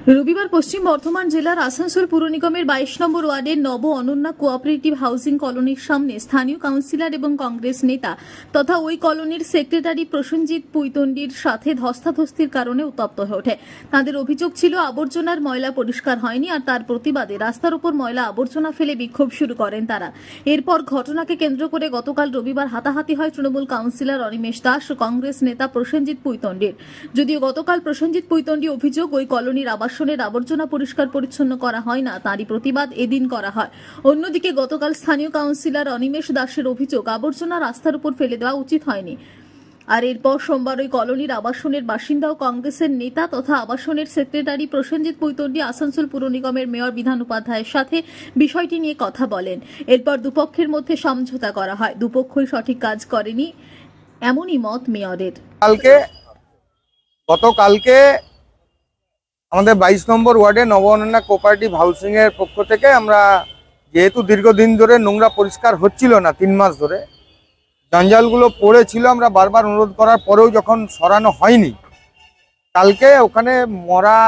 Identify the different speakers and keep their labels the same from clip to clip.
Speaker 1: রবিবার পশ্চিম বর্ধমান জেলার আসানসোল পুর নিগমের 22 নম্বর ওয়ার্ডের নব অনন্যা কোঅপারেটিভ হাউজিং কলোনির সামনে স্থানীয় কাউন্সিলর এবং কংগ্রেস নেতা তথা ওই কলোনির সেক্রেটারি প্রসেনজিৎ পুইতন্ডির সাথে ধস্তাধস্তির কারণে উত্তপ্ত হয়ে ওঠে। তাদের অভিযোগ ছিল আবর্জনার ময়লা পরিষ্কার হয়নি, আর তার প্রতিবাদে রাস্তার উপর ময়লা আবর্জনা ফেলে বিক্ষোভ শুরু করেন তারা। এরপর ঘটনাকে কেন্দ্র করে গতকাল রবিবার হাতাহাতি হয় তৃণমূল কাউন্সিলর অনিমেষ দাস ও কংগ্রেস নেতা প্রসেনজিৎ পুইতন্ডির। যদিও গতকাল প্রসেনজিৎ পুইতন্ডি অভিযোগ ওই কলোনির আবাসনের আবর্জনা পরিষ্কার পরিচ্ছন্ন করা হয় না, তারই প্রতিবাদ এদিন করা হয়। অন্যদিকে গতকাল স্থানীয় কাউন্সিলর অনিমেষ দাসের অভিযোগ আবর্জনা রাস্তার উপর ফেলে দেওয়া উচিত হয়নি। আর এরপর সোমবার ওই কলোনির আবাসনের বাসিন্দা ও কংগ্রেসের নেতা তথা আবাসনের সেক্রেটারি প্রসেনজিৎ পুইতন্ডি আসানসোল পুর নিগমের মেয়র বিধান উপাধ্যায়ের সাথে বিষয়টি নিয়ে কথা বলেন। এরপর দুপক্ষের মধ্যে সমঝোতা করা হয়। দুপক্ষই সঠিক কাজ করেনি এমনই মত মেয়রের।
Speaker 2: গতকালকে আমাদের 22 নম্বর ওয়ার্ডে নব অনন্যা কোঅপারেটিভ হাউসিং এর পক্ষ থেকে আমরা যেহেতু দীর্ঘদিন ধরে নোংরা পরিষ্কার হচ্ছিল না, 3 মাস ধরে জঞ্জালগুলো পড়েছিল, আমরা বারবার অনুরোধ করার পরেও যখন সরানো হয়নি, কালকে ওখানে মরা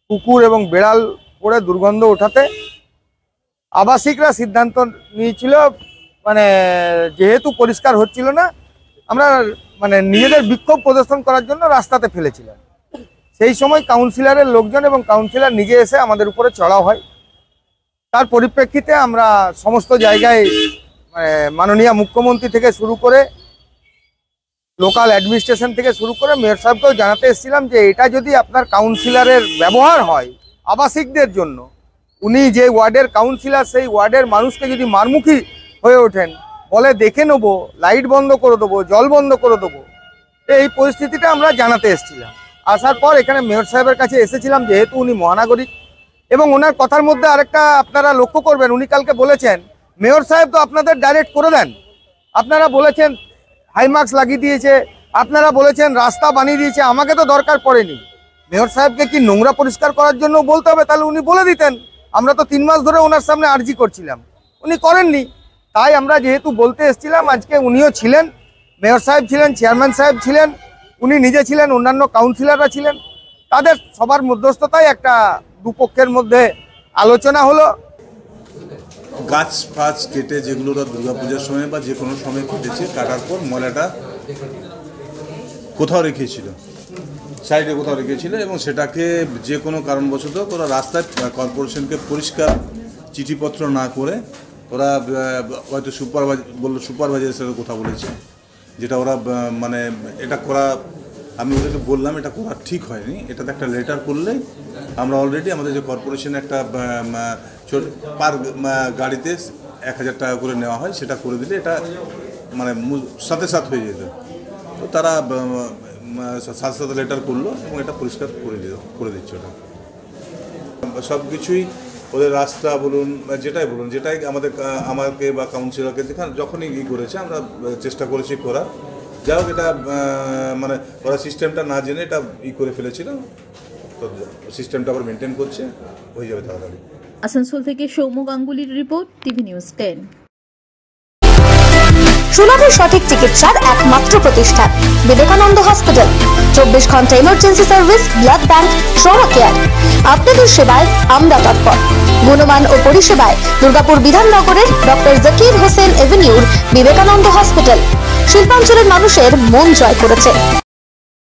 Speaker 2: কুকুর এবং বেড়াল পড়ে দুর্গন্ধ ওঠাতে আবাসিকরা সিদ্ধান্ত নিয়েছিল, যেহেতু পরিষ্কার হচ্ছিল না, আমরা নিজেদের বিক্ষোভ প্রদর্শন করার জন্য রাস্তাতে ফেলেছিলাম। সেই সময় কাউন্সিলরের লোকজন এবং কাউন্সিলর নিজে এসে আমাদের উপরে চড়াও হয়। তার পরিপ্রেক্ষিতে আমরা সমস্ত জায়গায় মাননীয় মুখ্যমন্ত্রী থেকে শুরু করে লোকাল অ্যাডমিনিস্ট্রেশন থেকে শুরু করে মেয়র সাহেবকেও জানাতে এসেছিলাম যে এটা যদি আপনার কাউন্সিলরের ব্যবহার হয় আবাসিকদের জন্য, উনি যে ওয়ার্ডের কাউন্সিলর সেই ওয়ার্ডের মানুষকে যদি মারমুখী হয়ে ওঠেন, বলে দেখে নেবো, লাইট বন্ধ করে দেবো, জল বন্ধ করে দেবো, এই পরিস্থিতিটা আমরা জানাতে এসেছিলাম। আসার পর এখানে মেয়র সাহেবের কাছে এসেছিলাম, যেহেতু উনি মহানাগরিক, এবং ওনার কথার মধ্যে আরেকটা আপনারা লক্ষ্য করবেন, উনি কালকে বলেছেন মেয়র সাহেব তো আপনাদের ডাইরেক্ট করে দেন, আপনারা বলেছেন হাইমার্কস লাগিয়ে দিয়েছে, আপনারা বলেছেন রাস্তা বানিয়ে দিয়েছে, আমাকে তো দরকার পড়েনি। মেয়র সাহেবকে কি নোংরা পরিষ্কার করার জন্য বলতে হবে? তাহলে উনি বলে দিতেন। আমরা তো 3 মাস ধরে ওনার সামনে আর্জি করছিলাম, উনি করেননি। তাই আমরা যেহেতু বলতে এসেছিলাম, আজকে উনিও ছিলেন, মেয়র সাহেব ছিলেন, চেয়ারম্যান সাহেব ছিলেন, উনি নিজে ছিলেন, অন্যান্য কাউন্সিলররা ছিলেন, তাদের সবার মধ্যস্থতায় একটা দুপক্ষের মধ্যে আলোচনা হলো।
Speaker 3: গাছ ফাছ কেটে যেগুলো দুর্গাপূজার সময় বা যে কোনো সময় কেটেছে, কাটার পর ময়লাটা কোথাও রেখেছিল, সাইডে কোথাও রেখেছিল, এবং সেটাকে যে কোনো কারণবশত ওরা রাস্তায় কর্পোরেশনকে পরিষ্কার চিঠিপত্র না করে ওরা হয়তো সুপারভাইজারের সাথে কথা বলেছে, যেটা ওরা এটা করা, আমি ওদেরকে বললাম এটা করা ঠিক হয়নি, এটাতে একটা লেটার করলে আমরা অলরেডি আমাদের যে কর্পোরেশনে একটা পার গাড়িতে 1000 টাকা করে নেওয়া হয়, সেটা করে দিলে এটা সাথে সাথে হয়ে যেত। তো তারা সাথে সাথে লেটার করলো এবং এটা পরিষ্কার করে দিচ্ছে। ওটা সব কিছুই ওদের রাস্তা বলুন, যেটাই আমাকে বা কাউন্সিলরকে যখনই করেছে, আমরা চেষ্টা করেছি করার। যাই হোক, এটা ওরা সিস্টেমটা না জেনে এটা করে ফেলেছিল, তো সিস্টেমটা আবার মেনটেন করছে, হয়ে যাবে তাড়াতাড়ি।
Speaker 1: আসানসোল থেকে সৌম্য গাঙ্গুলির রিপোর্ট, টিভি নিউজ 10।
Speaker 4: সুলভের সঠিক চিকিৎসার একমাত্র প্রতিষ্ঠান বিবেকানন্দ হসপিটাল। 24 ঘন্টা emergency service, blood bank, trauma care. আপনাদের সেবায় আমরা তৎপর। গুণমান ও পরিষেবায় দুর্গাপুর বিধাননগরের ডক্টর জাকির হোসেন এভিনিউর বিবেকানন্দ হসপিটাল শিল্পাঞ্চলের মানুষের মন জয় করেছে।